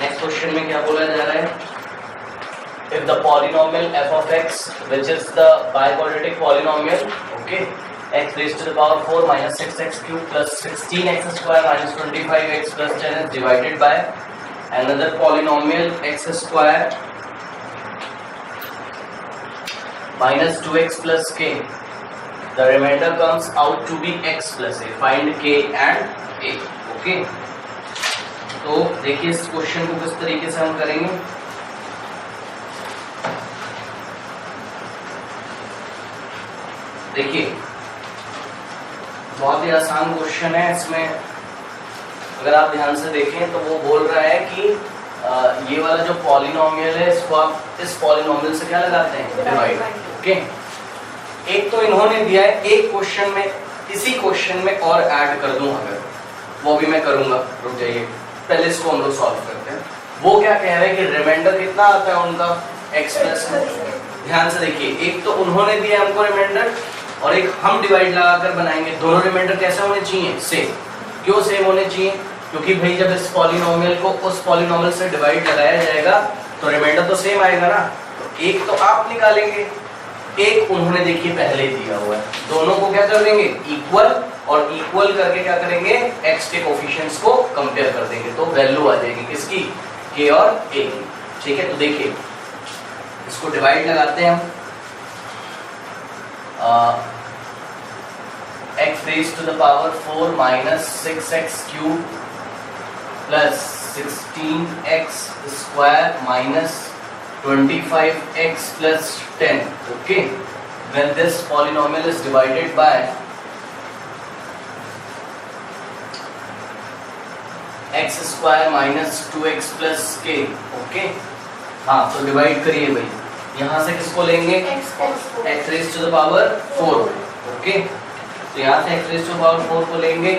Next question में क्या बोला जा रहा है? If the polynomial f of x, which is the biquadratic polynomial, okay, x raised to the power 4 minus 6x cube plus 16x square minus 25x plus 10 is divided by another polynomial x square minus 2x plus k. The remainder comes out to be x plus a. Find k and a. Okay. तो देखिए इस question को किस तरीके से हम करेंगे. देखिए बहुत ही आसान क्वेश्चन है. इसमें अगर आप ध्यान से देखें तो वो बोल रहा है कि ये वाला जो पॉलिनोमियल है इसको आप इस पॉलिनोमियल से क्या लगाते हैं? डिवाइड. ओके. एक तो इन्होंने दिया है, एक क्वेश्चन में इसी क्वेश्चन में और ऐड कर दूं अगर, वो भी मैं करूंगा. रुक जाइए, पहले इसको हम लोग सॉल्व करते हैं. वो क्या कह रहे हैं कि रिमाइंडर कितना आता है उनका? x plus. ध्यान से देखिए, एक तो उन्होंने दिया हमको रिमाइंडर और एक हम डिवाइड लगाकर बनाएंगे. दोनों रिमाइंडर कैसे होने चाहिए? सेम. क्यों सेम होने चाहिए? क्योंकि भाई जब इस पॉलिनोमियल को उस पॉलिनोमियल से डिवाइड लगाया जाएगा तो रिमाइंडर तो सेम आएगा ना. तो एक तो आप निकालेंगे, एक उन्होंने देखिए पहले दिया हुआ है. दोनों को क्या कर देंगे? इक्वल. और इक्वल करके क्या करेंगे? x के कोफिशिएंट्स को कंपेयर कर देंगे तो वैल्यू आ जाएगी किसकी? k और a की. ठीक है. तो देखिए इसको डिवाइड लगाते हैं हम. x raise to the power 4 minus 6x cube plus 16x square minus 25x plus 10. Okay. When this polynomial is divided by x square minus 2x plus k. Okay. हाँ तो डिवाइड करिए भाई. यहाँ से किसको लेंगे? x raise to the power 4. Okay. तो यहाँ से x raise to the power 4 को लेंगे.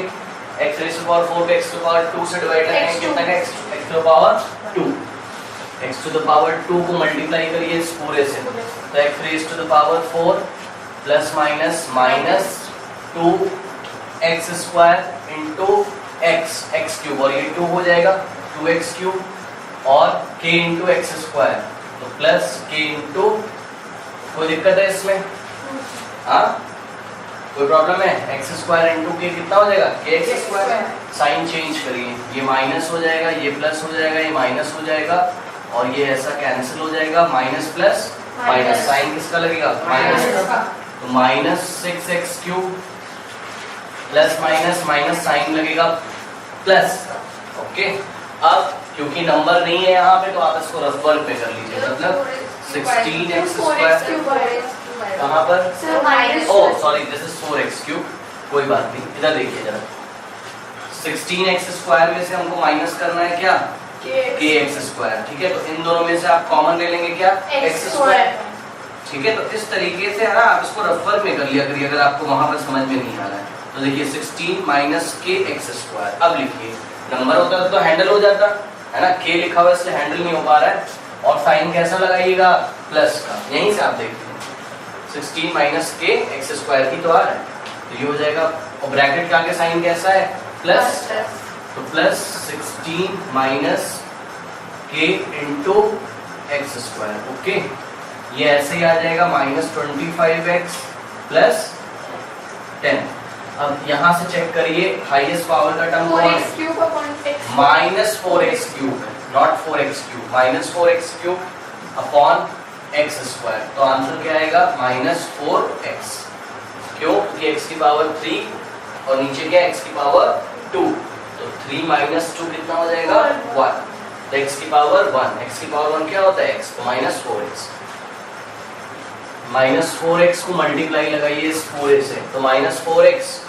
x raise to the power 4 को x टू द पावर 2 से डिवाइड करेंगे. कितना का? x to the power 2. x to the power 2 को मल्टीप्लाई करिए इस पूरे से. तो x raise to the power 4 plus minus minus 2x square into x cube और ये 2 हो जाएगा 2x क्यूब और k इंटू एक्स स्क्वायर. तो प्लस k इंटू, कोई दिक्कत है इसमें? हाँ कोई प्रॉब्लम है? एक्स स्क्वायर इंटू के कितना हो जाएगा? के एक्स स्क्वायर. साइन चेंज करिए, ये माइनस हो जाएगा, ये प्लस हो जाएगा, ये माइनस हो जाएगा और ये ऐसा कैंसिल हो जाएगा. माइनस प्लस माइनस, साइन किसका लगेगा? माइनस का. तो minus 6x cube plus minus minus sign लगेगा प्लस. ओके. अब क्योंकि नंबर नहीं है यहाँ पे तो आप इसको रफ वर्क पे कर लीजिए. मतलब 16x स्क्वायर कहाँ पर? Oh sorry, this is 4x cube. कोई बात नहीं, इधर देखिए जरा. 16x स्क्वायर में से हमको माइनस करना है क्या? kx square. ठीक है. तो इन दोनों में से आप कॉमन ले लेंगे क्या? x square. ठीक है. तो इस तरीके से है ना, आप इसको रफ वर्क में कर लिया करिए अगर आपको वहां पर समझ में नहीं आ रहा है. तो देखिए 16 माइनस के एक्स स्क्वायर. अब लिखिए, नंबर होता तो हैंडल हो जाता है ना, k लिखा हुआ इसलिए हैंडल नहीं हो पा रहा है. और साइन कैसा लगाइएगा? प्लस का. यहीं से आप देखते हैं 16 माइनस के एक्स स्क्वायर की तो आ रहा है. तो ये हो जाएगा और ब्रैकेट का आगे साइन कैसा है? प्लस. तो plus 16 minus k into x square. Okay. ये ऐसे ही आ जाएगा माइनस 25x प्लस 10. अब यहाँ से चेक करिए हाईएस्ट पावर का टर्म कौन है? Minus 4x cube, not 4x cube. Minus 4x cube upon x square. तो आंसर क्या आएगा? Minus 4x. क्यों? क्योंकि x की पावर 3 और नीचे क्या? x की पावर 2. तो 3 माइनस 2 कितना हो जाएगा? 1. तो x की पावर 1. x की पावर 1 क्या होता है? x. तो माइनस 4x. माइनस 4x को मल्टीप्लाई लगाइए इस पूरे से. तो minus 4x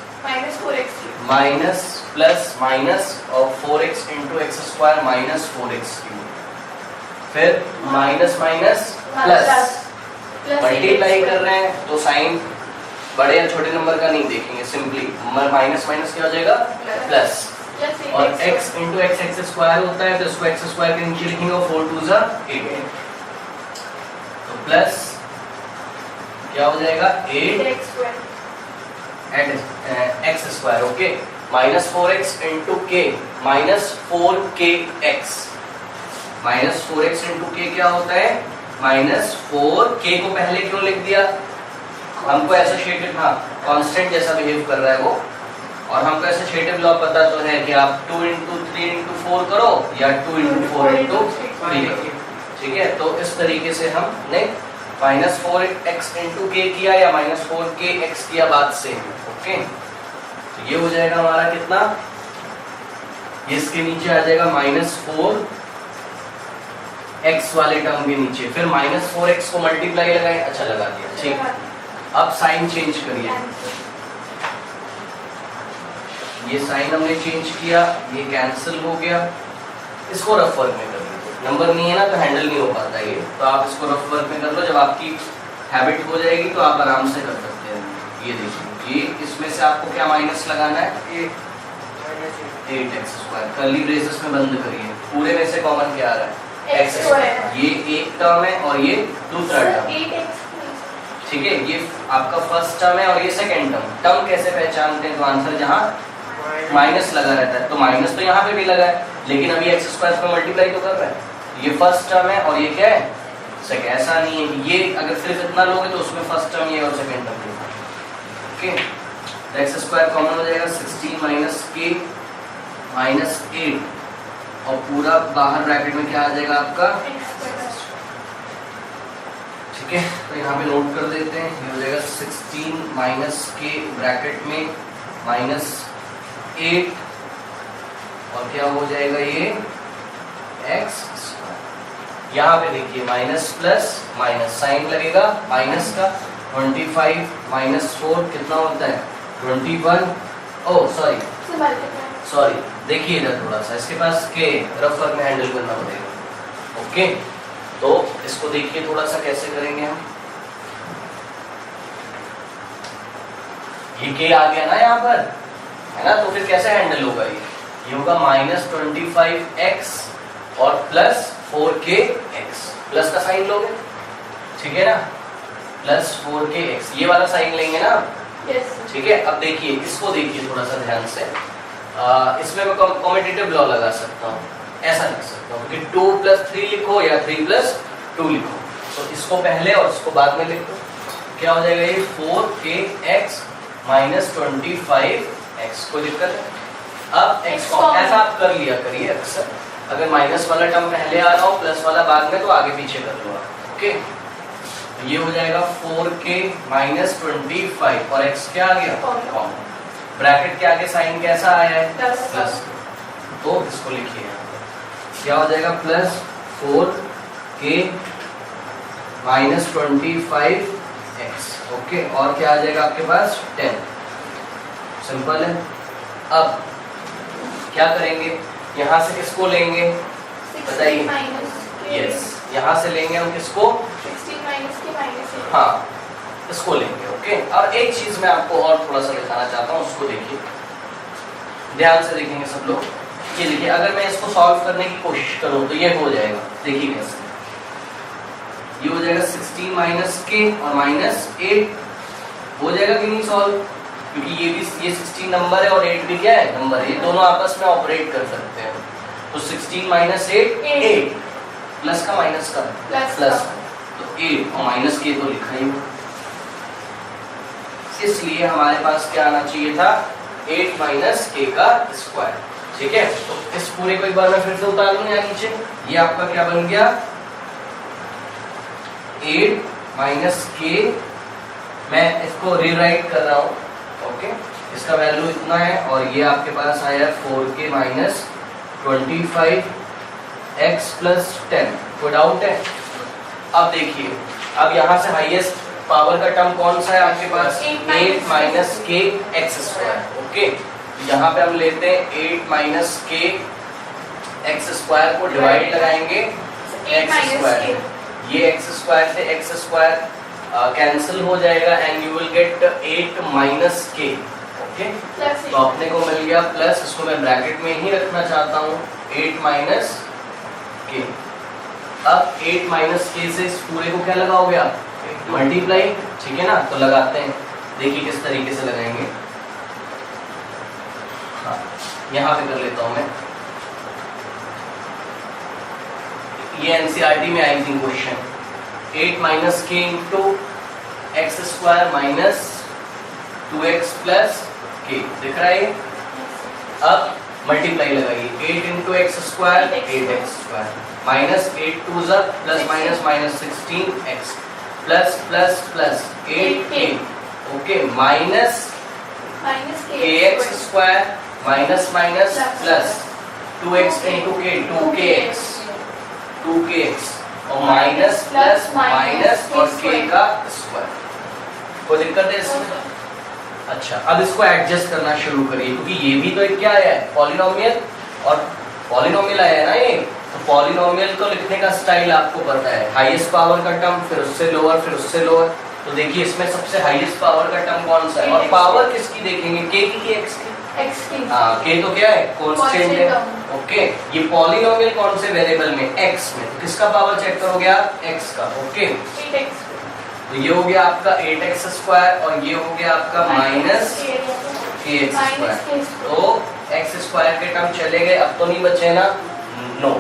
minus plus minus और 4x into x square minus 4x cube. फिर माइनस माइनस प्लस. मल्टीप्लाई कर रहे हैं तो साइन बड़े या छोटे नंबर का नहीं देखेंगे, सिंपली माइनस माइनस क्या हो जाएगा? प्लस. और x into x x square होता है तो इसको एक्स स्क्वायर के नीचे लिखेंगे और 4 2 8. तो प्लस क्या हो जाएगा? 8 x square. Okay. Minus 4x into के माइनस 4kx -4x इंटू के क्या होता है -4, के को पहले क्यों लिख दिया, हमको एसोसिएटिव, हाँ कांस्टेंट जैसा बिहेव कर रहा है वो, और हमको एसोसिएटिव लॉ पता तो है कि आप 2 इंटू 3 इंटू 4 करो या 2 इंटू 4 इंटू 3 करो, ठीक है। तो इस तरीके से हमने -4x इंटू के किया या -4kx किया, बात से, ओके। तो ये हो जाएगा हमारा कितना, ये इसके नीचे आ जाएगा -4x वाले टर्म के नीचे, फिर -4x को मल्टीप्लाई लगाए, अच्छा लगा दिया, ठीक। अब साइन चेंज करिए, ये साइन हमने चेंज किया, ये कैंसिल हो गया, इसको रफ वर्क में कर लो, नंबर नहीं है ना तो हैंडल नहीं हो पाता ये, तो आप इसको रफ वर्क में कर लो, जब आपकी हैबिट हो जाएगी तो आप आराम से कर सकते हैं। ये देखिए, ये इसमें से आपको क्या माइनस लगाना है, 8x², कर्ली ब्रेसेस में बंद करिए, पूरे में से कॉमन क्या आ रहा है x², ये एक टर्म है और ये दूसरा टर्म, ठीक है। ये आपका फर्स्ट टर्म है और ये सेकंड टर्म। टर्म कैसे पहचानते हैं, तो आंसर जहाँ माइनस लगा रहता है, तो माइनस तो यहाँ पे भी लगा है, लेकिन अभी x² पे मल्टीप्लाई तो कर रहा है, ये फर्स्ट टर्म है और ये क्या है सेकंड, ऐसा नहीं है कि ये अगर सिर्फ इतना लोगे तो उसमें फर्स्ट टर्म ये और सेकंड टर्म ये, ओके। तो x² कॉमन हो जाएगा, 16 माइनस के माइनस 8, और पूरा बाहर ब्रैकेट में क्या आ जाएगा आपका, ठीक है। तो यहाँ पे नोट कर देते हैं, ये हो जाएगा 16 माइनस के ब्रैकेट में -8, और क्या हो जाएगा ये x²। यहाँ पे देखिए माइनस प्लस माइनस, साइन लगेगा माइनस का, 25 माइनस 4 कितना होता है 21, ओ सॉरी देखिए इधर थोड़ा सा, इसके पास के रफ वर्क में हैंडल करना पड़ेगा, ओके। तो इसको देखिए थोड़ा सा कैसे करेंगे हम, ये के आ गया ना यहाँ पर, है ना, तो फिर कैसे हैंडल होगा ये होगा -25x और +4kx, प्लस का साइन लोगे, ठीक है ना, +4kx, ये वाला साइन लेंगे ना, ठीक है। अब देखिए इसको देखिए थोड़ा सा ध्यान से, इसमें मैं कॉम्पिटिटिव लॉ लगा सकता हूँ, ऐसा लिख सकता हूँ कि 2 + 3 लिखो या 3 + 2 लिखो, तो इसको पहले और इसको बाद में लिखो, क्या हो जाएगा ये 4kx - 25x, कोई दिक्कत है। अब x को ऐसा आप कर लिया करिए अक्सर, अगर माइनस वाला टर्म पहले आ रहा हो प्लस वाला बाद में तो आगे पीछे कर लो आप, ओके। ये हो जाएगा 4k - 25 और x क्या आ गया कॉमन, ब्रैकेट के आगे साइन कैसा आया है प्लस, तो इसको लिखिए क्या हो जाएगा +4k - 25x, ओके। और क्या आ जाएगा आपके पास 10, सिंपल है। अब क्या करेंगे, यहाँ से किसको लेंगे बताइए, यस, यहाँ से लेंगे हम किसको, 16 - हाँ इसको लेंगे, ओके। और एक चीज मैं आपको और थोड़ा सा दिखाना चाहता हूँ, उसको देखिए ध्यान से देखेंगे सब लोग, ये देखिए अगर मैं इसको सॉल्व करने की कोशिश करूँ तो ये हो जाएगा, देखिए कैसे, ये हो जाएगा 16 - k और -8, हो जाएगा कि नहीं सॉल्व, क्योंकि ये 16 नंबर है और 8 भी क्या है नंबर है, ये दोनों आपस में ऑपरेट कर सकते हैं। तो 16 - 8 प्लस का माइनस का प्लस, तो 8 और माइनस के तो लिखा ही, इसलिए हमारे पास क्या आना चाहिए था 8 - k का स्क्वायर, ठीक है। तो इस पूरे को एक बार मैं फिर से उतार लूं यहाँ नीचे, ये आपका क्या बन गया 8 - k, मैं इसको रीराइट कर रहा हूँ, ओके। इसका वैल्यू इतना है और ये आपके पास आया 4k - 25x + 10, कोई डाउट है। अब देखिए, अब यहाँ से हाईएस्ट पावर का टर्म कौन सा है आपके पास 8 - k x², ओके। यहाँ पे हम लेते हैं 8 - k x² को डिवाइड लगाएंगे x², ये x² से x² कैंसिल हो जाएगा and you will get 8 - k, okay. तो अपने को मिल गया प्लस, इसको मैं ब्रैकेट में ही रखना चाहता हूँ 8 - k। अब 8 - k से इस पूरे को क्या लगाओगे आप मल्टीप्लाई, ठीक है ना, तो लगाते हैं, देखिए किस तरीके से लगाएंगे, हाँ यहाँ पे कर लेता हूँ मैं, ये एनसीईआरटी में आई थी question, 8 minus k into x square minus 2x plus k, दिख रहा है। अब मल्टीप्लाई लगाइए, 8 into x square 8x square minus 8 टू ज़ा plus minus minus 16x plus plus plus 8k, okay, minus kx square minus minus plus 2x into k 2kx और minus plus minus और k का स्क्वायर। कोई दिक्कत है इसमें? अच्छा, अब इसको एडजस्ट करना शुरू करिए, क्योंकि ये भी तो एक क्या है, पॉलिनोमियल, और पॉलिनोमियल आया है ना ये, तो पॉलिनोमियल को लिखने का स्टाइल आपको पता है, हाईएस्ट पावर का टर्म, फिर उससे लोअर, फिर उससे लोअर। तो देखिए इसमें सबसे हाईएस्ट पावर का टर्म कौन सा है, और पावर किसकी देखेंगे, के की एक्स की? हाँ, के तो क्या है, कांस्टेंट है, ओके। ये पॉलिनोमियल कौन से वेरिएबल में, एक्स में, तो किसका पावर चेक करोगे आप, एक्स का, ओके। तो ये हो गया आपका 8x स्क्वायर और ये हो गया आपका माइनस kx स्क्वायर। तो x स्क्वायर के टर्म चले गए, अब तो नहीं बचे ना, नो,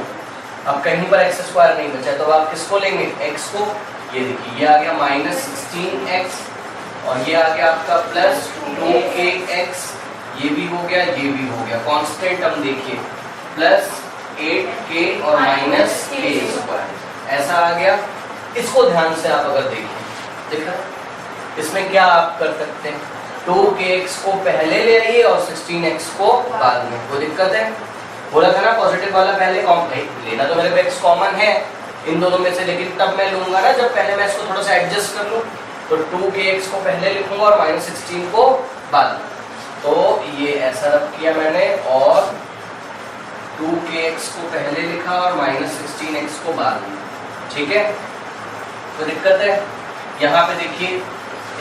अब कहीं पर x स्क्वायर नहीं बचा, तो आप किसको लेंगे, x को। ये देखिए ये आ गया माइनस 16x और ये आ गया आपका प्लस 2kx, ये भी हो गया, ये भी हो गया, कांस्टेंट टर्म देखिए, प्लस 8k और माइनस k स्क्वायर, ऐसा आ गया। इसको ध्यान से आप अगर देखिए, देखा इसमें क्या आप कर सकते हैं, 2kx को पहले ले आइए और 16x को बाद में, कोई दिक्कत है? बोला था ना पॉजिटिव वाला पहले लेना, तो मेरे पे x कॉमन है इन दोनों में से, लेकिन तब मैं लूंगा ना जब पहले मैं इसको थोड़ा सा एडजस्ट कर लूं, तो 2kx को पहले लिखूंगा और माइनस 16 को बाद में। तो ये ऐसा रब किया मैंने, और 2kx को पहले लिखा और माइनस 16x को बाद में, ठीक है। तो दिक्कत है यहाँ पे, देखिए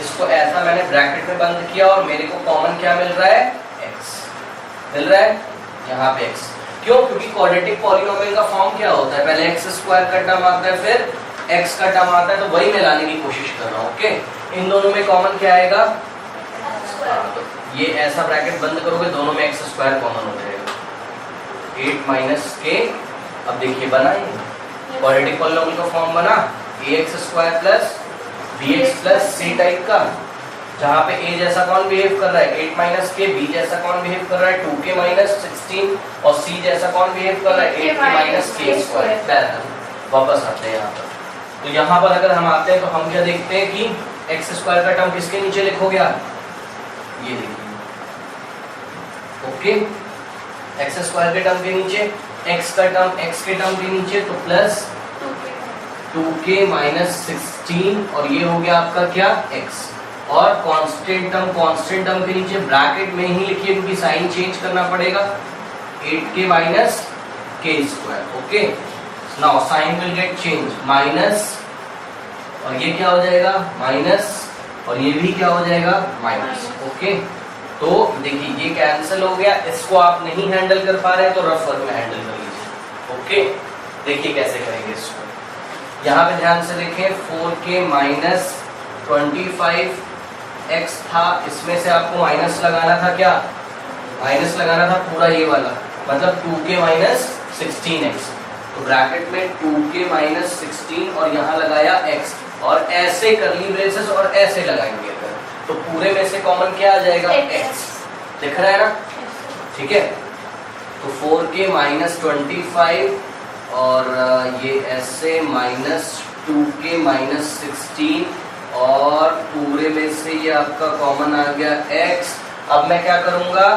इसको ऐसा मैंने ब्रैकेट में बंद किया और मेरे को कॉमन क्या मिल रहा है, x मिल रहा है यहाँ पे x। क्यों? क्योंकि क्वाड्रेटिक पॉलिनोमियल का फॉर्म क्या होता है, पहले x स्क्वायर का टर्म आता है, फिर x का टर्म आता है, तो वही मैं लाने की कोशिश कर रहा हूँ, ओके। इन दोनों में कॉमन क्या आएगा, तो ये ऐसा ब्रैकेट बंद करोगे, दोनों में x स्क्वायर कॉमन हो जाएगा, 8 माइनस k। अब देखिए बना ये क्वाड्रेटिक पॉलिनोमियल का फॉर्म बना, ax square plus bx plus c type का, जहाँ पे a जैसा कौन बिहेव कर रहा है, 8 माइनस k, b जैसा कौन बिहेव कर रहा है, 2k माइनस 16, और c जैसा कौन बिहेव कर रहा है, 8k माइनस k स्क्वायर। वापस आते हैं यहाँ पर, तो यहाँ पर अगर हम आते हैं तो हम क्या देखते हैं कि x स्क्वायर का टर्म किसके नीचे लिखोगे आप, ये देखिए, ओके, x स्क्वायर के टर्म के नीचे, x का टर्म x के टर्म के नीचे, तो प्लस 2k माइनस 16 और ये हो गया आपका क्या, x, और कांस्टेंट टर्म के नीचे ब्रैकेट में ही लिखिए क्योंकि साइन चेंज करना पड़ेगा, 8k minus k square, okay. Now sine will get change, minus, और ये क्या हो जाएगा, माइनस, और ये भी क्या हो जाएगा, माइनस, ओके। तो देखिए ये कैंसिल हो गया, इसको आप नहीं हैंडल कर पा रहे हैं तो रफ वर्क में हैंडल कर लीजिए, ओके। देखिए कैसे करेंगे इसको, यहाँ पे ध्यान से देखें, 4k माइनस 25x था, इसमें से आपको माइनस लगाना था, क्या माइनस लगाना था पूरा ये वाला, मतलब 2k माइनस 16x, तो ब्रैकेट में 2k माइनस 16 और यहाँ लगाया x, और ऐसे कर्ली ब्रेसेस और ऐसे लगाएंगे अगर, तो पूरे में से कॉमन क्या आ जाएगा, x, दिख रहा है ना, ठीक है। तो 4k माइनस 25 और ये ऐसे माइनस 2k माइनस 16 और पूरे में से ये आपका कॉमन आ गया x। अब मैं क्या करूंगा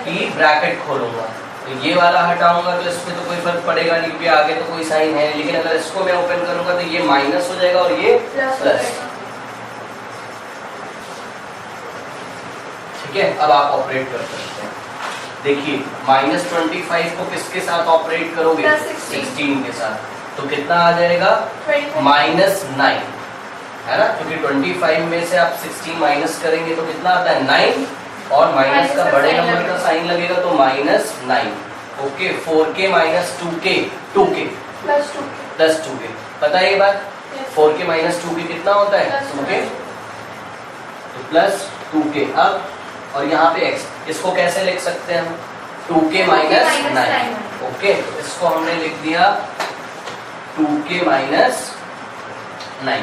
कि ब्रैकेट खोलूंगा, तो ये वाला हटाऊंगा तो इसमें तो कोई फर्क पड़ेगा नहीं क्योंकि आगे तो कोई साइन है, लेकिन अगर इसको मैं ओपन करूंगा तो ये माइनस हो जाएगा और ये प्लस, ठीक है। अब आप ऑपरेट कर सकते हैं, देखिए माइनस 25 को किसके साथ ऑपरेट करोगे, 16 के साथ, तो कितना आ जाएगा, माइनस 9, है ना, क्योंकि 25 में से आप 16 माइनस करेंगे तो कितना आता है, 9, और माइनस का बड़े नंबर का साइन लगेगा तो minus 9, okay. 4k minus 2k plus 2k, पता है ये बात, 4k माइनस 2k कितना होता है, 2k, तो प्लस 2k। अब और यहाँ पे x, इसको कैसे लिख सकते हैं हम, 2k माइनस 9, ओके। इसको हमने लिख दिया 2k माइनस 9।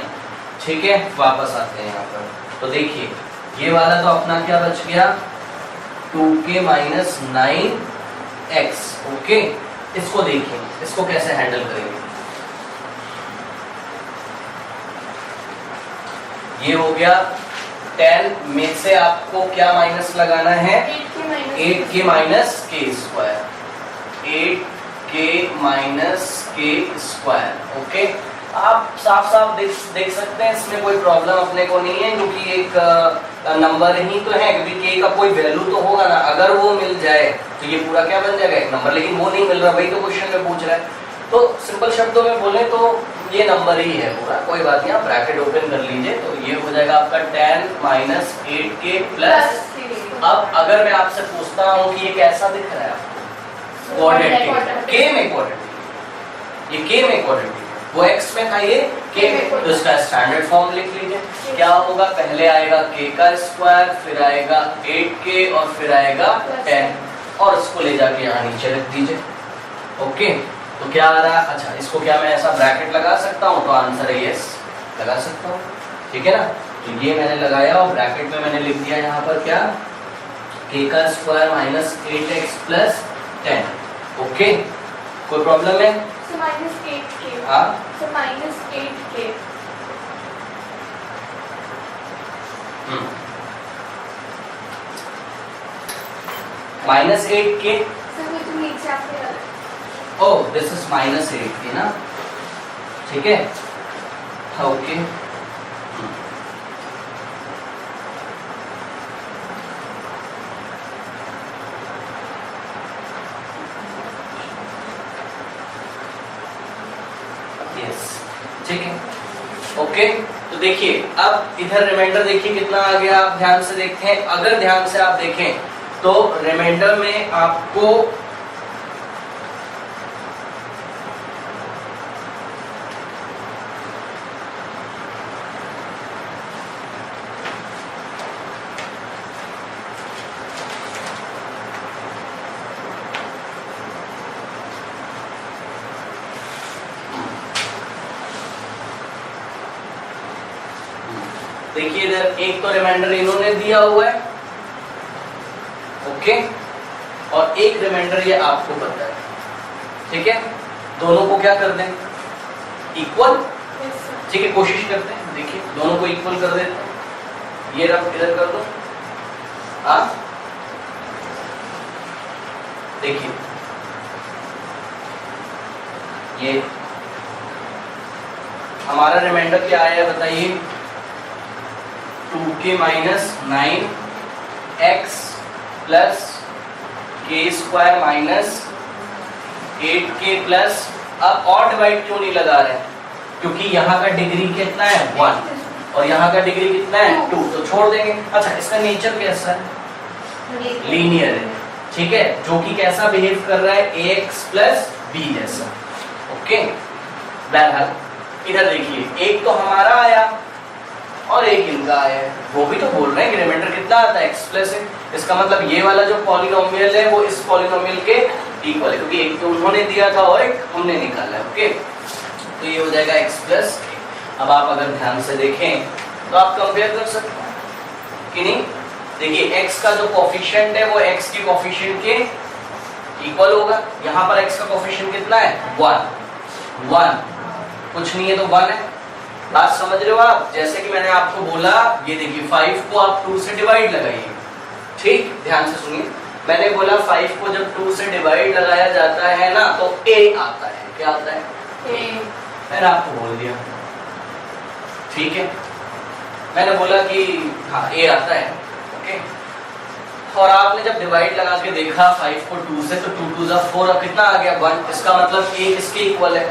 ठीक है, वापस आते हैं यहाँ पर। तो देखिए ये वाला तो अपना क्या बच गया, 2k माइनस 9x। ओके, इसको देखिए, इसको कैसे हैंडल करेंगे। ये हो गया 10 में से आपको क्या माइनस लगाना है, 8k minus k square, 8k minus k square. Okay, आप साफ साफ देख सकते हैं इसमें कोई प्रॉब्लम अपने को नहीं है, क्योंकि एक नंबर ही तो है, क्योंकि k का कोई वैल्यू तो होगा ना। अगर वो मिल जाए तो ये पूरा क्या बन जाएगा, एक नंबर। लेकिन वो नहीं मिल रहा, वही तो क्वेश्चन में पूछ रहा है। तो सिंपल शब्दों में बोले तो ये नंबर ही है पूरा, कोई बात नहीं। आप ब्रैकेट ओपन कर लीजिए, तो ये हो जाएगा आपका 10 माइनस 8k प्लस। अब अगर मैं आपसे पूछता हूँ कि ये कैसा दिख रहा है आपको, क्वाड्रेटिक, k में क्वाड्रेटिक, ये k में क्वाड्रेटिक, वो x में था, ये k में। तो इसका स्टैंडर्ड फॉर्म लिख लीजिए। क्या होगा, पहले आएगा k का स्क्वायर, फिर आएगा 8k और फिर आएगा 10, और इसको ले जाके यहाँ नीचे रख दीजिए। ओके, तो क्या आ रहा है, अच्छा इसको क्या मैं ऐसा ब्रैकेट लगा सकता हूँ, तो आंसर है यस, लगा सकता हूँ। ठीक है ना, तो ये मैंने लगाया और ब्रैकेट में मैंने लिख दिया यहाँ पर क्या, k का square minus 8x plus 10। Okay, कोई प्रॉब्लम है, माइनस 8k, हाँ माइनस 8k, माइनस 8k। तो नीचे आपके ओह, दिस इज माइनस 8k ना, ठीक है, ओके। ठीक है, ओके। तो देखिए अब इधर रिमाइंडर देखिए कितना आ गया, आप ध्यान से देखते हैं। अगर ध्यान से आप देखें तो रिमाइंडर में आपको देखिए इधर एक तो रिमाइंडर इन्होंने दिया हुआ है, ओके, और एक रिमाइंडर ये आपको पता है। ठीक है, दोनों को क्या कर दें, इक्वल। ठीक है, कोशिश करते हैं, देखिए दोनों को इक्वल कर देते हैं। ये रफ इधर कर दो, हाँ देखिए ये हमारा रिमाइंडर क्या आया बताइए, 2k minus 9x plus k square minus 8k plus. अब और डिवाइड क्यों नहीं लगा रहे हैं, क्योंकि यहाँ का डिग्री कितना है 1 और यहाँ का डिग्री कितना है 2, तो छोड़ देंगे। अच्छा, इसका नेचर कैसा है, लीनियर है। ठीक है, जो कि कैसा बिहेव कर रहा है, ax प्लस b जैसा। ओके, बहरहाल इधर देखिए एक तो हमारा आया और एक इनका आया है, वो भी तो बोल रहे हैं कि रिमाइंडर कितना आता है, x प्लस है। इसका मतलब ये वाला जो पॉलिनोमियल है वो इस पॉलिनोमियल के इक्वल है, क्योंकि एक तो उन्होंने दिया था और एक हमने निकाला है। ओके, तो ये हो जाएगा x प्लस। अब आप अगर ध्यान से देखें तो आप कंपेयर कर सकते हैं कि नहीं। देखिए x का जो कोफिशिएंट है वो x के कोफिशिएंट के इक्वल होगा। यहाँ पर x का कोफिशिएंट कितना है, 1, कुछ नहीं है तो 1 है। बात समझ रहे हो आप, जैसे कि मैंने आपको बोला, ये देखिए 5 को आप 2 से डिवाइड लगाइए। ठीक, ध्यान से सुनिए, मैंने बोला 5 को जब 2 से डिवाइड लगाया जाता है ना तो a आता है। क्या आता है, मैंने आपको बोल दिया। ठीक है, मैंने बोला कि हाँ a आता है। ओके, और आपने जब डिवाइड लगा के देखा 5 को 2 से, तो 2 2 जा 4, अब कितना आ गया 1। इसका मतलब a इसके इक्वल है,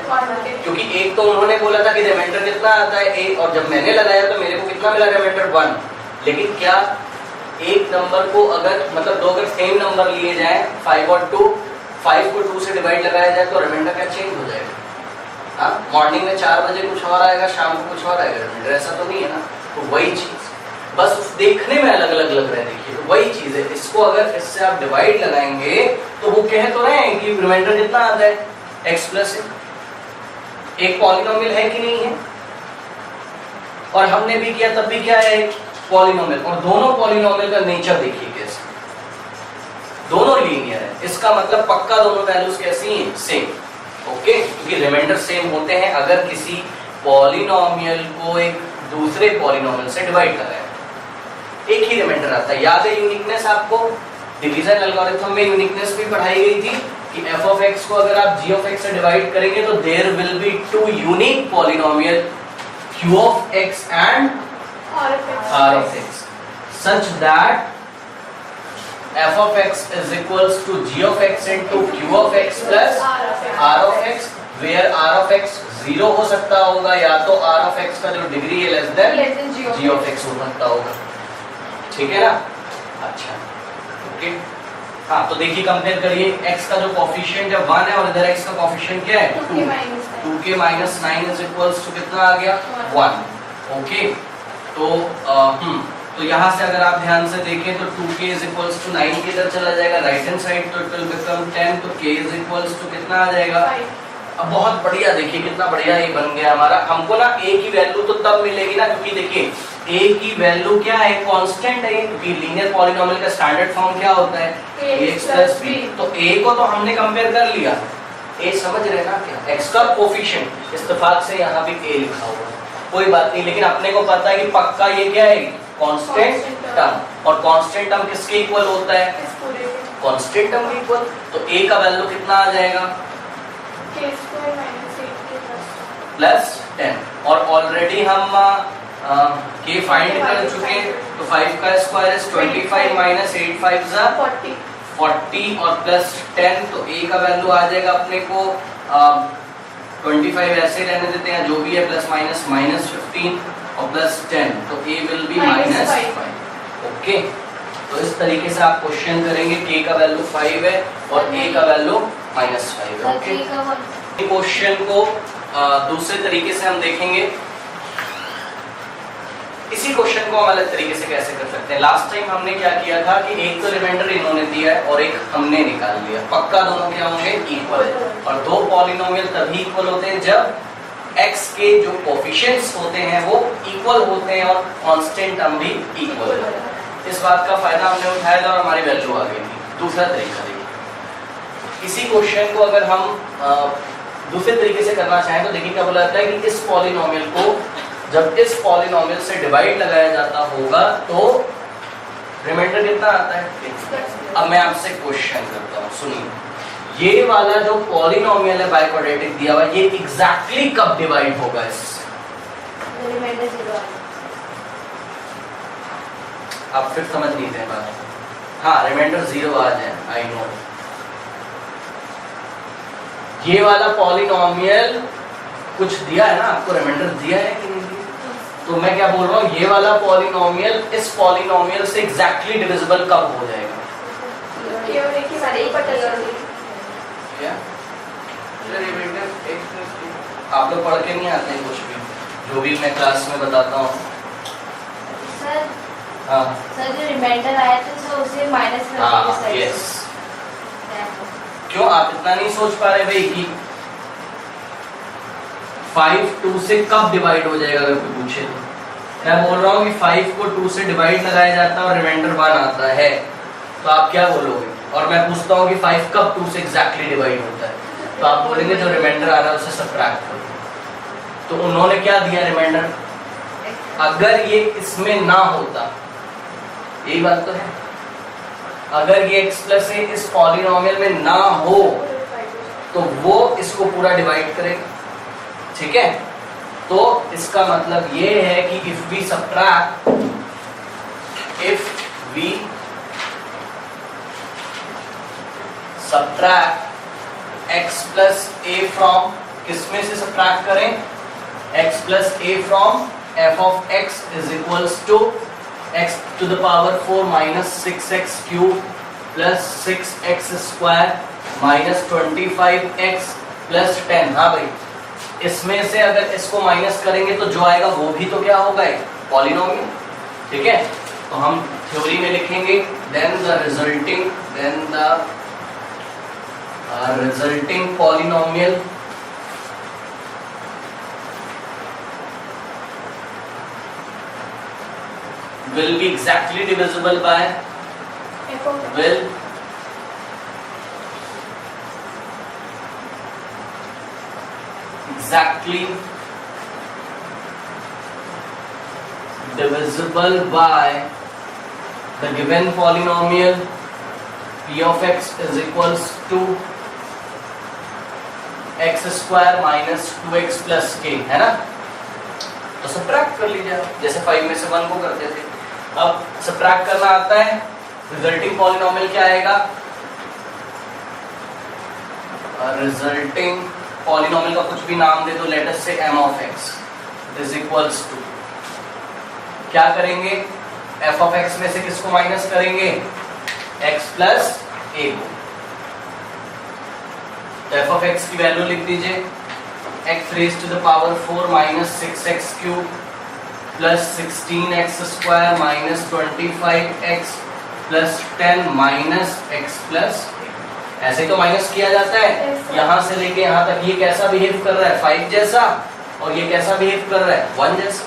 क्योंकि एक तो उन्होंने बोला था कि रिमाइंडर कितना आता है a, और जब मैंने लगाया तो मेरे को कितना मिला, रिमाइंडर 1। लेकिन क्या एक नंबर को अगर मतलब दो अगर सेम नंबर लिए जाए 5 और 2, 5 को 2 से डिवाइड लगाया जाए तो रिमाइंडर क्या चेंज हो जाएगा। हाँ, मॉर्निंग में 4 बजे कुछ और आएगा, शाम को कुछ और आएगा रिमाइंडर, ऐसा तो नहीं है ना। तो वही चीज, बस देखने में अलग अलग लग रहा है। देखिए तो वही चीज है, इसको अगर इससे आप डिवाइड लगाएंगे तो वो कह तो रहे हैं कि रिमाइंडर कितना आता है, x प्लस है। एक पॉलिनोमियल है कि नहीं है, और हमने भी किया तब भी क्या है, पॉलिनोमियल। और दोनों पॉलिनोमियल का नेचर देखिए कैसे, दोनों लीनियर है, इसका मतलब पक्का दोनों वैल्यूज कैसी हैं, सेम। ओके, क्योंकि रिमाइंडर सेम होते हैं अगर किसी पॉलिनोमियल को एक दूसरे पॉलिनोमियल से डिवाइड कर रहे हैं, एक ही रिमाइंडर आता है। याद है यूनिकनेस आपको, डिवीजन एल्गोरिथम में यूनिकनेस भी पढ़ाई गई थी कि f of x को अगर आप g of x से डिवाइड करेंगे तो there will be two unique polynomial q of x and r of x such that f of x is equals to g of x into q of x plus r of x, where r of x 0 हो सकता होगा या तो r of x का जो degree है less than g of x हो सकता होगा, ठीक है ना। अच्छा ओके, हाँ तो देखिए कंपेयर करिए, x का जो कोफिशिएंट है 1 है और इधर x का कोफिशिएंट क्या है 2, 2k minus 9 is equals to कितना आ गया 1। ओके तो तो यहाँ से अगर आप ध्यान से देखें तो 2k इज इक्वल्स टू 9 किधर चला जाएगा, राइट हैंड साइड, तो इट विल बिकम 10, तो k इज इक्वल्स टू कितना आ जाएगा। अब बहुत बढ़िया, देखिए कितना बढ़िया ये बन गया हमारा। हमको ना a की वैल्यू तो तब मिलेगी ना, क्योंकि देखिए a की वैल्यू क्या है, कांस्टेंट है, क्योंकि लीनियर पॉलिनोमियल का स्टैंडर्ड फॉर्म क्या होता है ax प्लस b। तो a को तो हमने कंपेयर कर लिया, a समझ रहे ना क्या, x का कोफिशिएंट, इत्तेफाक से यहाँ भी a लिखा हुआ है, कोई बात नहीं, लेकिन अपने को पता है कि पक्का ये क्या है, कांस्टेंट टर्म, और कांस्टेंट टर्म किसके इक्वल होता है, कांस्टेंट टर्म के इक्वल। तो a का वैल्यू कितना आ जाएगा प्लस 10, और ऑलरेडी हम k फाइंड कर चुके हैं, तो 5 का स्क्वायर इज 25 माइनस 8 5 जा 40 और प्लस 10, तो a का वैल्यू आ जाएगा अपने को 25 ऐसे रहने देते हैं जो भी है, प्लस माइनस माइनस 15 और प्लस 10, तो a will be minus 5। Okay, तो इस तरीके से आप क्वेश्चन करेंगे, k का वैल्यू 5 है और a का वैल्यू माइनस 5 है। ओके, क्वेश्चन को दूसरे तरीके से हम देखेंगे। इसी क्वेश्चन को हम अलग तरीके से कैसे कर सकते हैं। लास्ट टाइम हमने क्या किया था कि एक तो रिमाइंडर इन्होंने दिया है और एक हमने निकाल लिया, पक्का दोनों क्या होंगे, इक्वल है। और दो पॉलिनोमियल तभी इक्वल होते हैं जब x के जो कोफिशिएंट्स होते हैं वो इक्वल होते हैं और कांस्टेंट टर्म भी इक्वल है। इस बात का फायदा हमने उठाया था और हमारी वैल्यू आ गई थी। दूसरा तरीका देखिए, इसी क्वेश्चन को अगर हम दूसरे तरीके से करना चाहें तो देखिए क्या बोला जाता है कि इस पॉलिनोमियल को जब इस पॉलिनोमियल से डिवाइड लगाया जाता होगा तो रिमाइंडर कितना आता है। अब मैं आपसे क्वेश्चन करता हूँ, सुनिए, ये वाला जो पॉलिनोमियल है बाइक्वाड्रेटिक दिया हुआ, ये एग्जैक्टली कब डिवाइड होगा इससे, रिमाइंडर 0 आप फिर समझ नहीं रहे बात। हाँ, रिमाइंडर 0 आ जाए, आई नो। ये वाला पॉलिनोमियल कुछ दिया है ना आपको, रिमाइंडर दिया है कि नहीं दिया? तो मैं क्या बोल रहा हूँ, ये वाला पॉलिनोमियल इस पॉलिनोमियल से एग्जैक्टली डिविजिबल कब हो जाएगा, क्या? आप लोग पढ़ के नहीं आते हैं कुछ भी, जो भी मैं क्लास में बताता हूँ। सर, हाँ सर जो रिमाइंडर आया था सर उसे माइनस हाँ, यस। क्यों आप इतना नहीं सोच पा रहे भाई कि 5 2 से कब डिवाइड हो जाएगा, अगर कोई पूछे तो? मैं बोल रहा हूँ कि 5 को 2 से डिवाइड लगाया जाता है और रिमाइंडर 1 आता है, तो आप क्या बोलोगे? और मैं पूछता हूँ कि 5 कब 2 से एग्जैक्टली डिवाइड होता है, तो आप बोलेंगे जो रिमाइंडर आ रहा है उसे सब्ट्रैक्ट करो। तो उन्होंने क्या दिया रिमाइंडर, अगर ये इसमें ना होता, यही बात तो है, अगर ये x प्लस ए इस पॉलिनोमियल में ना हो तो वो इसको पूरा डिवाइड करेगा, ठीक है। तो इसका मतलब ये है कि if we subtract x plus a from, किसमें से सब्ट्रैक्ट करें, x plus a from f of x is equals to x to the power 4 minus 6x cube plus 6x square minus 25x plus 10। हाँ भाई, इसमें से अगर इसको minus करेंगे तो जो आएगा वो भी तो क्या होगा, एक पॉलिनोमियल, ठीक है। तो हम थ्योरी में लिखेंगे then the resulting polynomial will be exactly divisible by F of x. will exactly divisible by the given polynomial p of x is equals to x square minus 2x plus k, है ना? तो subtract कर लीजिए आप, जैसे 5 में से 1 को करते थे। अब सब्ट्रैक्ट करना आता है, रिजल्टिंग पॉलिनोमियल क्या आएगा? रिजल्टिंग पॉलिनोमियल का कुछ भी नाम दे दो, लेट अस से m of x is equals to, क्या करेंगे? f of x में से किसको माइनस करेंगे? x प्लस a को। तो f of x की वैल्यू लिख दीजिए, x raise to the power 4 minus 6x cube plus 16x square minus 25x plus 10 minus x plus, ऐसे तो माइनस किया जाता है। यहाँ से लेके यहाँ तक ये कैसा बिहेव कर रहा है? 5 जैसा, और ये कैसा बिहेव कर रहा है? 1 जैसा।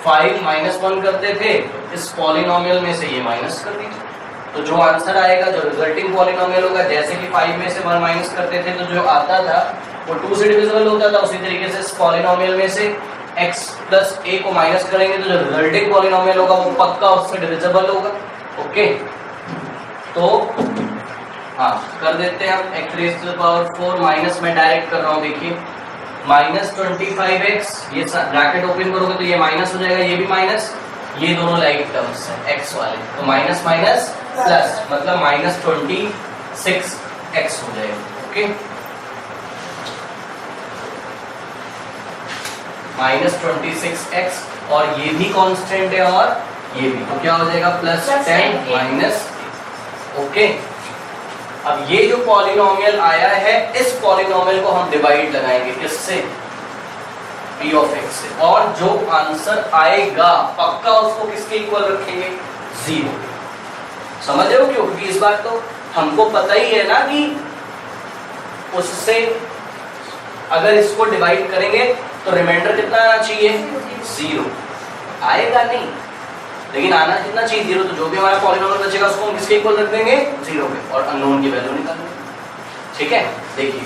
5 माइनस 1 करते थे, इस पॉलिनोमियल में से ये माइनस कर दीजिए, तो जो आंसर आएगा, जो रिजल्टिंग पॉलिनोमियल होगा, जैसे कि 5 में से 1 माइनस करते थे तो जो आता था वो 2 से डिविजिबल होता था, उसी तरीके से इस पॉलिनोमियल में से x प्लस a को माइनस करेंगे तो जो रिजल्टिंग पॉलिनोमियल होगा वो पक्का उससे डिविजिबल होगा। ओके, तो हाँ कर देते हैं हम। x raise to the power 4 minus, मैं डायरेक्ट कर रहा हूँ, देखिए माइनस 25x, ये ब्रैकेट ओपन करोगे तो ये माइनस हो जाएगा, ये भी माइनस, ये दोनों लाइक टर्म्स हैं x वाले, तो माइनस माइनस प्लस, मतलब माइनस 26x हो जाएगा। ओके, माइनस 26x, और ये भी कांस्टेंट है और ये भी, तो क्या हो जाएगा? Plus 10 minus. ओके, अब ये जो पॉलिनोमियल आया है, इस पॉलिनोमियल को हम डिवाइड लगाएंगे किससे? p of x से, और जो आंसर आएगा पक्का उसको किसके इक्वल रखेंगे? 0। समझ रहे हो क्यों? क्योंकि इस बार तो हमको पता ही है ना कि उससे अगर इसको डिवाइड करेंगे तो रिमाइंडर कितना आना चाहिए? 0। आएगा नहीं, लेकिन आना कितना चाहिए? 0। तो जो भी हमारा पॉलिनोमियल बचेगा उसको हम किसके इक्वल रख देंगे? 0 पे, और अननोन की वैल्यू निकालेंगे। ठीक है, देखिए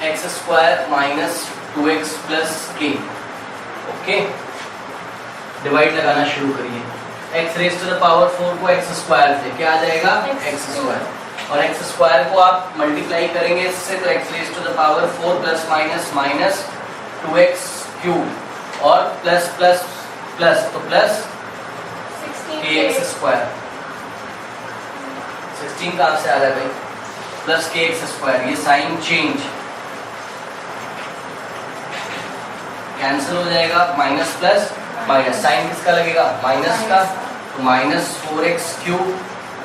x square minus 2x plus k। Okay, divide लगाना शुरू करिए। x raise to the power 4 को x स्क्वायर से क्या आ जाएगा? x स्क्वायर, और x स्क्वायर को आप मल्टीप्लाई करेंगे इससे, तो x raise to the power 4 plus minus minus 2x cube, और प्लस प्लस प्लस, तो प्लस kx स्क्वायर। 16 कहाँ से आ रहा है भाई? प्लस kx स्क्वायर, ये साइन चेंज कैंसिल हो जाएगा, माइनस प्लस माइनस, साइन किसका लगेगा? माइनस का, तो minus 4x cube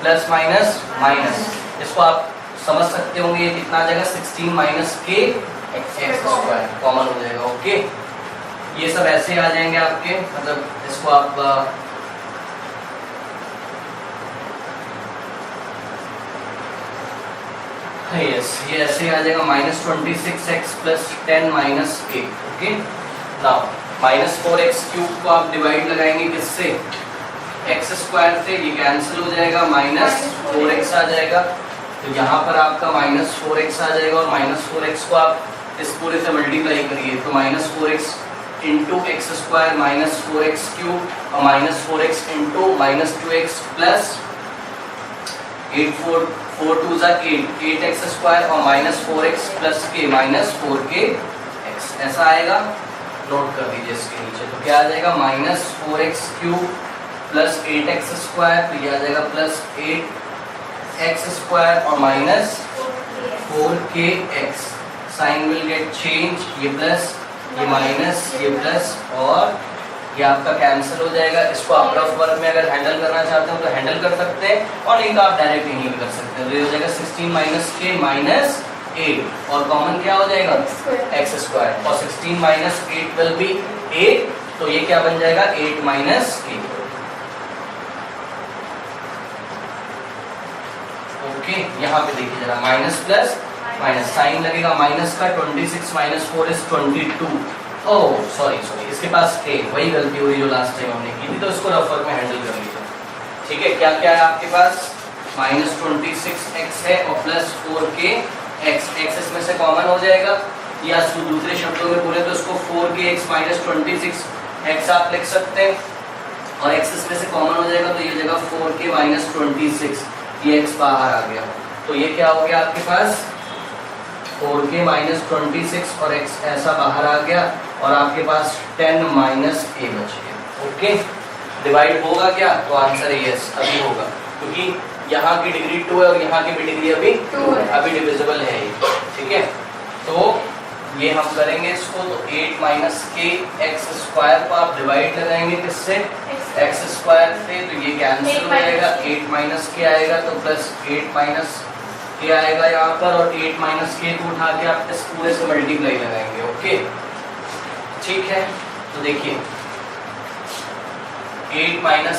plus minus minus, इसको आप समझ सकते होंगे, ये कितना आ जाएगा? 16 minus k x square, common हो जाएगा। ओके, ये सब ऐसे आ जाएंगे आपके, मतलब इसको आप यस, ये ऐसे आ जाएगा, minus 26x plus 10 minus k। Okay, now minus 4x cube को आप डिवाइड लगाएंगे किससे? x स्क्वायर से, ये कैंसिल हो जाएगा, माइनस 4x आ जाएगा, तो यहाँ पर आपका माइनस 4x आ जाएगा, और माइनस 4x को आप इस पूरे से मल्टीप्लाई करिए, तो minus 4x into x square minus 4x cube, और minus 4x into minus 2x plus 4 2 जा 8x स्क्वायर, और minus 4x plus k minus 4kx, ऐसा आएगा। नोट कर दीजिए इसके नीचे, तो क्या आ जाएगा? Minus 4x cube plus 8x square, तो ये आ जाएगा प्लस 8x स्क्वायर, और minus 4kx, sign will get change, ये प्लस ये माइनस ये प्लस, और ये आपका कैंसिल हो जाएगा। इसको आप रफ वर्क में अगर हैंडल करना चाहते हो तो हैंडल कर सकते हैं, और नहीं तो आप डायरेक्ट यहीं कर सकते हैं। तो ये हो जाएगा 16 माइनस k माइनस 8, और कॉमन क्या हो जाएगा? x स्क्वायर, और 16 माइनस 8 विल बी 8, तो ये क्या बन जाएगा? 8 माइनस k। ओके, यहाँ पे देखिए जरा, माइनस प्लस माइनस, साइन लगेगा माइनस का, 26 माइनस 4 इज 22, ओह सॉरी इसके पास थे, वही गलती हुई जो लास्ट टाइम हमने की थी, तो इसको रफर में हैंडल कर लीजिए। ठीक है, क्या क्या है आपके पास, -26x है और प्लस 4k x इसमें से कॉमन हो जाएगा, या दूसरे शब्दों में बोले तो इसको 4k x - 26x आप लिख सकते हैं, और x इसमें से कॉमन हो जाएगा तो ये हो जाएगा 4k - 26, ये x बाहर आ गया, तो ये क्या हो गया आपके पास 4k - 26 और x ऐसा बाहर आ गया, और आपके पास 10 - a बच गया। ओके, डिवाइड होगा क्या, तो आंसर है यस, अभी होगा, क्योंकि यहाँ की डिग्री 2 है और यहाँ की भी डिग्री अभी 2 है, अभी डिविजिबल है ये। ठीक है, तो ये हम करेंगे इसको, तो 8 - k x² को आप डिवाइड लगाएंगे किससे, x² से, तो ये कैंसिल हो जाएगा, 8 - k आएगा तो प्लस 8 - k आएगा यहाँ पर, और 8 - k को उठा के आप इस पूरे से मल्टीप्लाई लगाएंगे। ओके, ठीक है, तो देखिए 8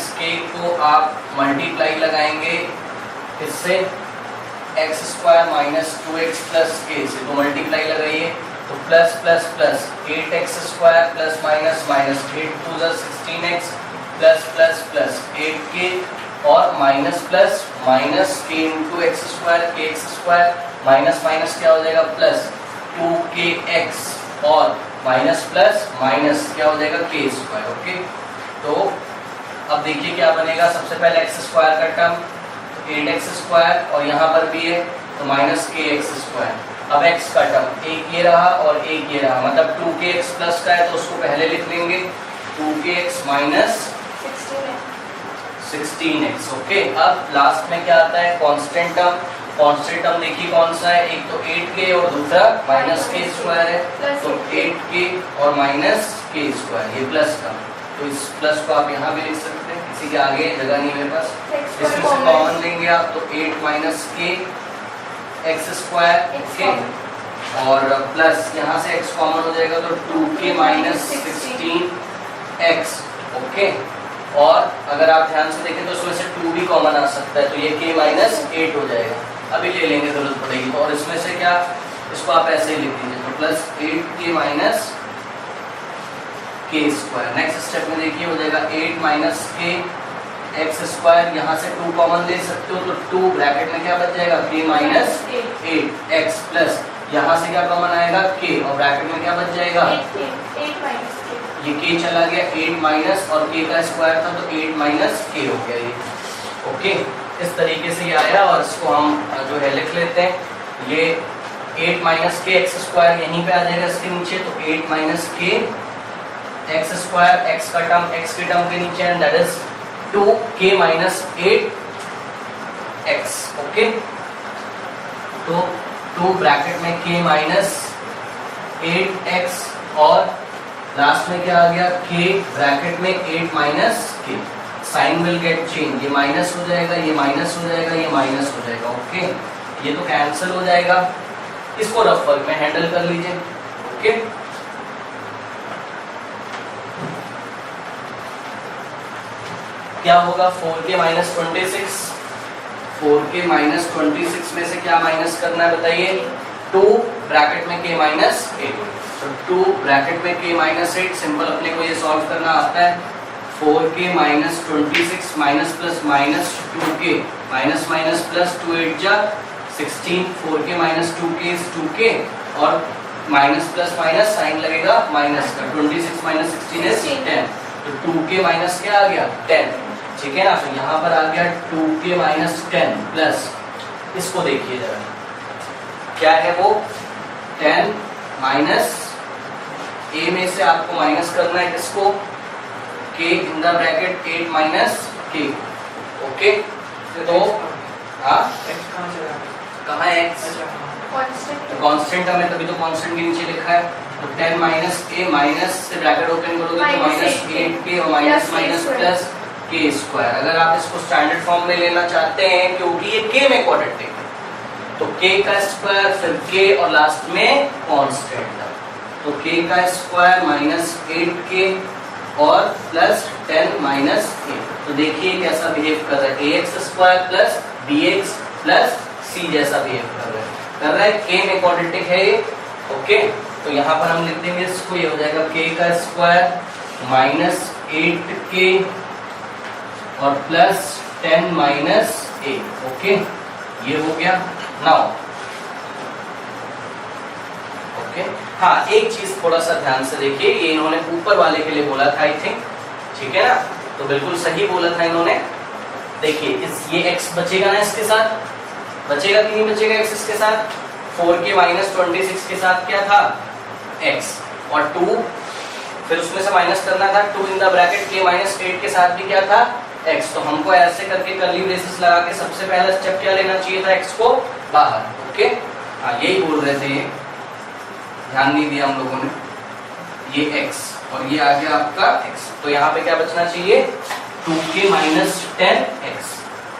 - k को आप मल्टीप्लाई लगाएंगे इससे x² - 2x + k से, तो मल्टीप्लाई लगाइए, तो plus plus plus 8x² plus minus minus 8 × 2 = 16x plus plus plus 8k और minus plus minus k × x² kx² minus minus क्या हो जाएगा प्लस 2kx और माइनस प्लस माइनस क्या हो जाएगा k²। ओके, तो अब देखिए क्या बनेगा, सबसे पहले x² का टर्म 8x² और यहाँ पर भी है तो माइनस kx², अब x का टर्म एक ये रहा और एक ये रहा, मतलब 2kx प्लस का है तो उसको पहले लिख लेंगे 2kx - 16x। ओके, अब लास्ट में क्या आता है कांस्टेंट टर्म, कांस्टेंट टर्म देखिए कौन सा है, एक तो 8k और दूसरा -k² है, तो 8k और -k², ये प्लस का, तो इस प्लस को आप यहाँ भी लिख सकते हैं, किसी के आगे जगह नहीं मेरे पास, इसमें से कॉमन लेंगे आप तो 8 - k x² ओके, और प्लस यहाँ से x कॉमन हो जाएगा तो 2k - 16x। ओके, और अगर आप ध्यान से देखें तो इसमें से 2 भी कॉमन आ सकता है, तो ये k - 8 हो जाएगा, अभी ले लेंगे जरूरत पड़ेगी तो, और इसमें से क्या, इसको आप ऐसे ही लिख दीजिए, तो plus 8k - k²। Next step में देखिए हो जाएगा 8 - k x², यहाँ से 2 कॉमन ले सकते हो तो 2 ब्रैकेट में क्या बच जाएगा k - 8x प्लस यहाँ से क्या कॉमन आएगा k और ब्रैकेट में क्या बच जाएगा 8 ये k चला गया, 8 माइनस और k का स्क्वायर था तो 8 - k हो गया ये। ओके, इस तरीके से ये आया, और इसको हम जो है लिख लेते हैं, ये 8 - k x² यहीं पे आ जाएगा इसके नीचे, तो 8 - k x², x का टर्म x के टर्म के नीचे, and that is 2k - 8x। Okay, तो 2 ब्रैकेट में k - 8x और लास्ट में क्या आ गया k ब्रैकेट में 8 - k, sign will get change, ये माइनस हो जाएगा, ये माइनस हो जाएगा, ये माइनस हो जाएगा। ओके, ये तो कैंसिल हो जाएगा, इसको रफ वर्क में हैंडल कर लीजिए। ओके, क्या होगा 4k - 26, 4k - 26 में से क्या माइनस करना है बताइए, 2 ब्रैकेट में k - 8, तो 2 ब्रैकेट में k - 8, सिंपल अपने को ये सॉल्व करना आता है, 4k - 26 minus plus minus 2k minus minus plus 2 8 जा 16, 4k - 2k is 2k और माइनस प्लस माइनस साइन लगेगा माइनस का, 26 - 16 is 10, तो 2k माइनस क्या आ गया 10। ठीक है ना, तो यहाँ पर आ गया 2k - 10 प्लस, इसको देखिए जरा क्या है वो 10 माइनस a में से आपको माइनस करना है किसको, k in the bracket 8 - k। Okay, तो हाँ कहाँ है x, तो कांस्टेंट हमें तभी तो कांस्टेंट के नीचे लिखा है, तो 10 - a माइनस से ब्रैकेट ओपन करोगे तो -8k और माइनस माइनस प्लस k²। अगर आप इसको स्टैंडर्ड फॉर्म में लेना चाहते हैं क्योंकि ये k में क्वाड्रेटिक है, तो k का स्क्वायर फिर k और लास्ट में कांस्टेंट था, तो k का स्क्वायर -8k और प्लस 10 - a, तो देखिए कैसा बिहेव कर रहा है, ax² plus bx plus c जैसा बिहेव कर रहा है, k में क्वाड्रेटिक है ये। ओके, तो यहाँ पर हम लिख देंगे इसको, ये हो जाएगा k का स्क्वायर माइनस 8k और प्लस 10 माइनस 8। ओके, ये हो गया। नाउ ओके, हाँ एक चीज थोड़ा सा ध्यान से देखिए, ये इन्होंने ऊपर वाले के लिए बोला था आई थिंक, ठीक है ना, तो बिल्कुल सही बोला था इन्होंने। देखिए इस ये x बचेगा ना, इसके साथ बचेगा कि नहीं बचेगा x इसके साथ, 4k माइनस 26 के साथ क्या था x, और 2 फिर उसमें से माइनस करना था 2 in the bracket k minus 8 के साथ भी क्या था x। तो हमको ऐसे करके कर्ली ब्रेसेस लगा के सबसे पहला स्टेप क्या लेना चाहिए था, x को बाहर। ओके, हाँ यही बोल रहे थे, ये ध्यान नहीं दिया हम लोगों ने, ये x और ये आ गया आपका x, तो यहाँ पे क्या बचना चाहिए 2k माइनस 10x,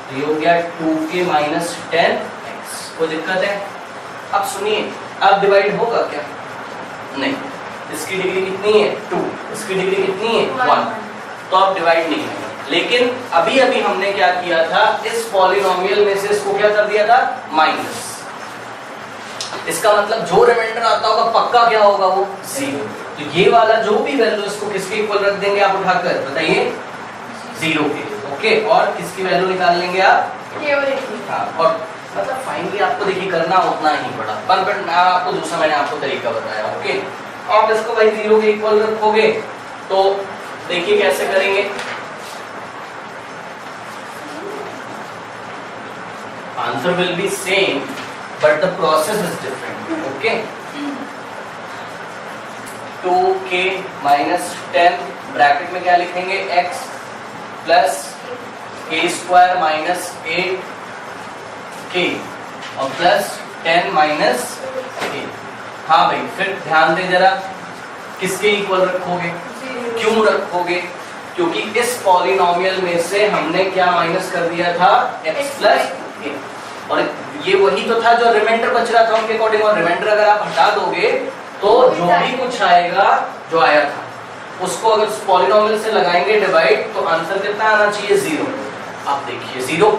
तो ये हो गया 2k माइनस 10x। कोई दिक्कत है? अब सुनिए, अब डिवाइड होगा क्या? नहीं, इसकी डिग्री कितनी है 2, इसकी डिग्री कितनी है 1, तो अब डिवाइड नहीं होगा। लेकिन अभी अभी हमने क्या किया था, इस पॉलिनोमियल में से इसको क्या कर दिया था माइनस, इसका मतलब जो रिमाइंडर आता होगा पक्का क्या होगा वो 0। तो ये वाला जो भी वैल्यू इसको किसके इक्वल रख देंगे आप उठाकर, बताइए 0 के। ओके, और किसकी वैल्यू निकाल लेंगे आप, हाँ, और मतलब फाइनली आपको देखिए करना उतना ही पड़ा, पर आपको दूसरा मैंने आपको तरीका बताया। ओके, आप इसको भाई 0 के इक्वल रखोगे तो देखिए कैसे करेंगे, answer will be same but the process is different. Okay, 2k minus 10 bracket में क्या लिखेंगे x plus k square minus 8k और प्लस 10 माइनस 8। हाँ भाई, फिर ध्यान दे जरा, किसके इक्वल रखोगे, क्यों रखोगे, क्योंकि इस पॉलिनोमियल में से हमने क्या माइनस कर दिया था x प्लस a, और ये वही तो था जो रिमाइंडर बच रहा था उनके अकॉर्डिंग, और रिमाइंडर अगर आप हटा दोगे तो जो भी कुछ आएगा जो आया था उसको अगर पॉलिनोमियल से लगाएंगे डिवाइड, तो आंसर कितना आना चाहिए 0। आप देखिए 0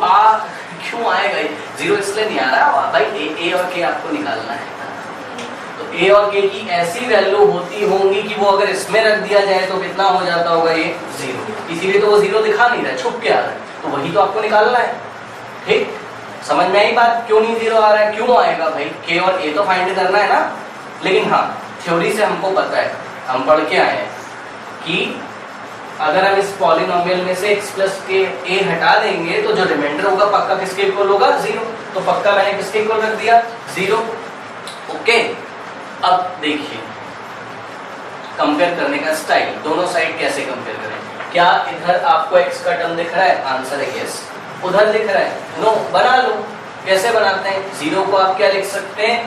क्यों आएगा, 0 इसलिए नहीं आ रहा भाई, a और k आपको निकालना है, तो a और k की ऐसी वैल्यू होती होंगी कि वो अगर इसमें रख दिया जाए तो कितना हो जाता होगा ये 0, इसीलिए तो वो 0 दिखा नहीं रहा, छुप के आ रहा है, तो वही तो आपको निकालना है। ठीक, समझ में आई बात, क्यों नहीं 0 आ रहा है, क्यों आएगा भाई, k और a तो फाइंड करना है ना। लेकिन हाँ, थ्योरी से हमको पता है, हम पढ़ के आए हैं कि अगर हम इस पॉलिनोमियल में से x प्लस के a हटा देंगे तो जो रिमाइंडर होगा पक्का किसके इक्वल होगा 0, तो पक्का मैंने किसके इक्वल रख दिया 0। ओके, अब देखिए कंपेयर करने का स्टाइल, दोनों साइड कैसे कंपेयर करें। क्या इधर आपको x का टर्म दिख रहा है, आंसर है यस, उधर दिख रहा है नो, बना लो। कैसे बनाते हैं, 0 को आप क्या लिख सकते हैं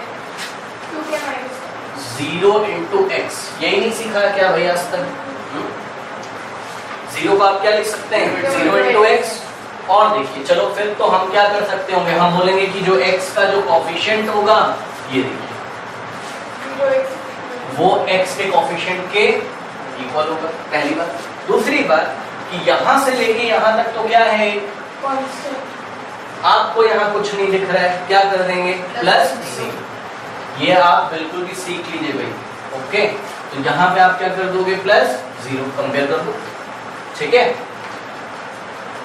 0 इंटू एक्स, यही नहीं सीखा क्या भाई आज तक, 0 को आप क्या लिख सकते हैं 0 इंटू एक्स। और देखिए चलो फिर तो हम क्या कर सकते होंगे, हम बोलेंगे कि जो x का जो कॉफिशिएंट होगा, ये देखिए वो x के कॉफिशिएंट के इक्वल होगा, पहली बात। दूसरी बात कि यहाँ से लेके यहाँ तक तो क्या है, आपको यहाँ कुछ नहीं दिख रहा है, क्या कर देंगे प्लस c, ये आप बिल्कुल भी सीख लीजिए भाई। ओके, तो यहाँ पे आप क्या कर दोगे प्लस 0, कंपेयर कर दो, ठीक है।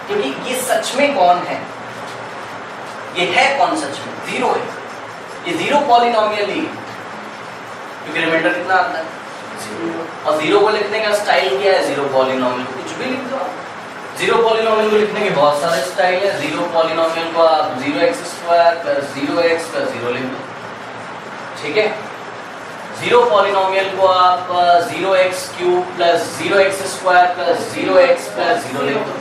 क्योंकि ये सच में कौन है, ये है कौन सच में 0 है, ये 0 पॉलिनोमियल ही है, क्योंकि रिमाइंडर कितना आता है 0, और 0 को लिखने का स्टाइल क्या है, 0 पॉलिनोमियल को कुछ भी लिख दो। 0 पॉलिनोमियल को लिखने के बहुत सारे स्टाइल है, 0 पॉलिनोमियल को आप 0x square plus 0x plus 0 लिख दो, ठीक है। 0 पॉलिनोमियल को आप 0x cube plus 0x square plus 0x plus 0 लिख दो।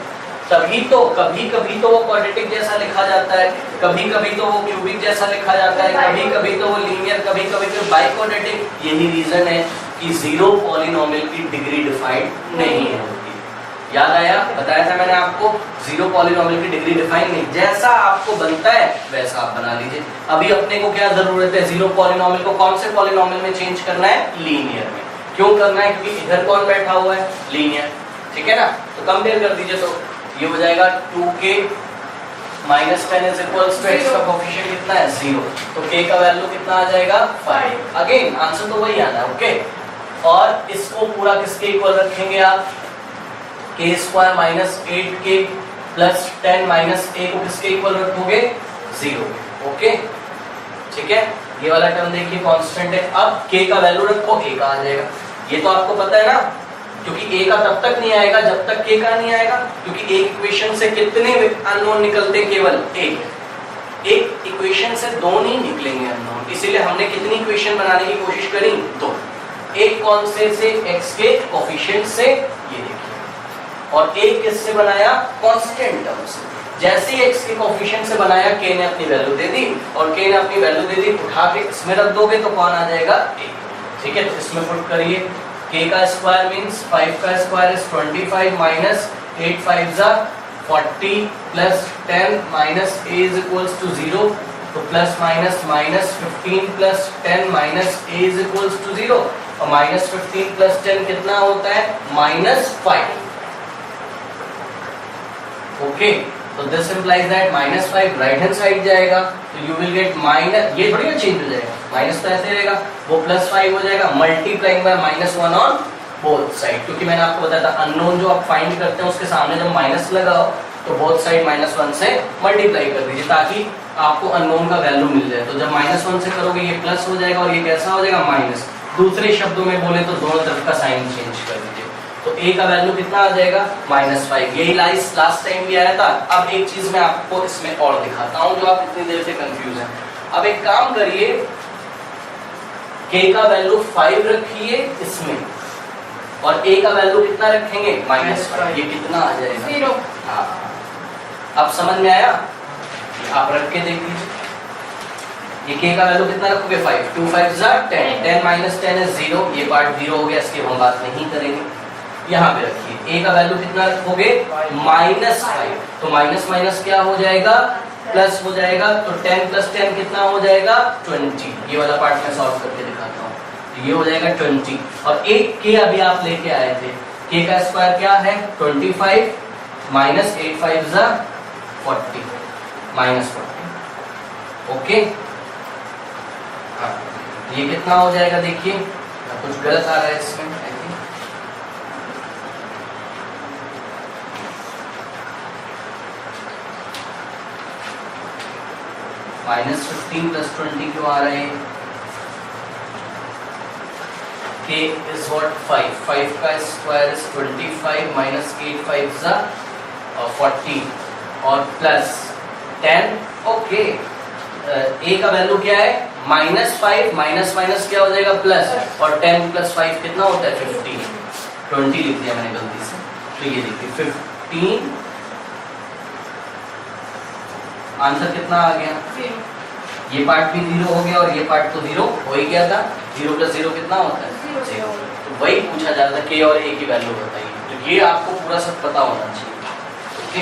तभी तो कभी कभी तो वो क्वाड्रेटिक जैसा लिखा जाता है, कभी कभी तो वो क्यूबिक जैसा लिखा जाता है, कभी कभी तो वो लीनियर, कभी कभी तो बाइक्वाड्रेटिक। यही रीजन है कि 0 पॉलिनोमियल की डिग्री डिफाइंड नहीं होती। याद आया, बताया था मैंने आपको, 0 पॉलिनोमियल की डिग्री डिफाइन नहीं, जैसा आपको बनता है वैसा आप बना लीजिए। अभी अपने को क्या जरूरत है, 0 पॉलिनोमियल को कौन से पॉलिनोमियल में चेंज करना है, लीनियर में। क्यों करना है, क्योंकि इधर कौन बैठा हुआ है, लीनियर, ठीक है ना। तो कंपेयर कर दीजिए, तो ये हो जाएगा 2k -10 is equals to x का कोफिशिएंट कितना है 0, तो k का वैल्यू कितना आ जाएगा 5। अगेन आंसर तो वही आना है, ओके। और इसको पूरा किसके इक्वल रखेंगे आप, k square minus 8k plus 10 minus a को किसके इक्वल रखोगे 0, ओके ठीक है। ये वाला टर्म देखिए कांस्टेंट है, अब k का वैल्यू रखो a का आ जाएगा, ये तो आपको पता है ना, क्योंकि a का तब तक नहीं आएगा जब तक k का नहीं आएगा, क्योंकि एक इक्वेशन से कितने अननोन निकलते हैं, केवल एक इक्वेशन से दो नहीं निकलेंगे अननोन, इसीलिए हमने कितनी इक्वेशन बनाने की कोशिश करी, दो। एक कौन से x के कोफिशिएंट से, ये देखिए, और एक किससे बनाया, कांस्टेंट टर्म से। जैसे ही x के कोफिशिएंट से बनाया, k ने अपनी वैल्यू दे दी, और k ने अपनी वैल्यू दे दी, उठा के इसमें रख दोगे तो कौन आ जाएगा a, ठीक है। तो इसमें पुट करिए, k का स्क्वायर मींस 5 का स्क्वायर इज 25 माइनस 8 5 जा 40 plus 10 minus a is equals to 0, तो plus minus minus 15 plus 10 minus a is equals to 0, और माइनस 15 प्लस 10 कितना होता है -5, ओके। तो this implies that -5 right hand side जाएगा, तो यू विल गेट माइनस, ये थोड़ी ना चेंज हो जाएगा, माइनस तो ऐसे रहेगा, वो +5 हो जाएगा multiplying by -1 on both side, क्योंकि मैंने आपको बताया था अननोन जो आप फाइंड करते हैं उसके सामने जब माइनस लगाओ तो बोथ साइड -1 से मल्टीप्लाई कर दीजिए, ताकि आपको अननोन का वैल्यू मिल जाए। तो जब -1 से करोगे ये प्लस हो जाएगा और ये कैसा हो जाएगा माइनस। दूसरे शब्दों में बोले तो दोनों तरफ का साइन चेंज कर दीजिए, तो a का वैल्यू कितना आ जाएगा -5। यही लास्ट टाइम भी आया था। अब एक चीज मैं आपको इसमें और दिखाता हूं जो आप इतनी देर से कंफ्यूज हैं। अब एक काम करिए, k का वैल्यू 5 रखिए इसमें, और a का वैल्यू कितना रखेंगे -5, ये कितना आ जाएगा 0। हाँ, अब समझ में आया, आप रख के देख लीजिए। ये k का वैल्यू कितना रखोगे 5, 2 5 जा 10, 10 माइनस 10 इज 0, ये पार्ट 0 हो गया, इसकी हम बात नहीं करेंगे। यहाँ पे रखिए a का वैल्यू कितना रखोगे -5, तो माइनस माइनस क्या हो जाएगा प्लस हो जाएगा, तो 10 प्लस 10 कितना हो जाएगा 20। ये वाला पार्ट मैं सॉल्व करके दिखाता हूँ, तो ये हो जाएगा 20, और एक k अभी आप लेके आए थे, k का स्क्वायर क्या है 25 माइनस 8 5 जा 40 -40, ओके। हाँ, ये कितना हो जाएगा देखिए, कुछ गलत आ रहा है इसमें, -15 प्लस 20 क्यों आ रहे हैं, k इज व्हाट 5 का स्क्वायर इज 25 माइनस 8 5 जा 40 और प्लस 10, ओके। a का वैल्यू क्या है -5, माइनस माइनस क्या हो जाएगा प्लस, और 10 प्लस 5 कितना होता है 15, 20 लिख दिया मैंने गलती से, तो ये देखिए 15, आंसर कितना आ गया 0। ये पार्ट भी 0 हो गया और ये पार्ट तो 0 हो ही गया था, 0 प्लस 0 कितना होता है 0। तो वही पूछा जा रहा था k और a की वैल्यू बताइए, तो ये आपको पूरा सब पता होना चाहिए, ओके।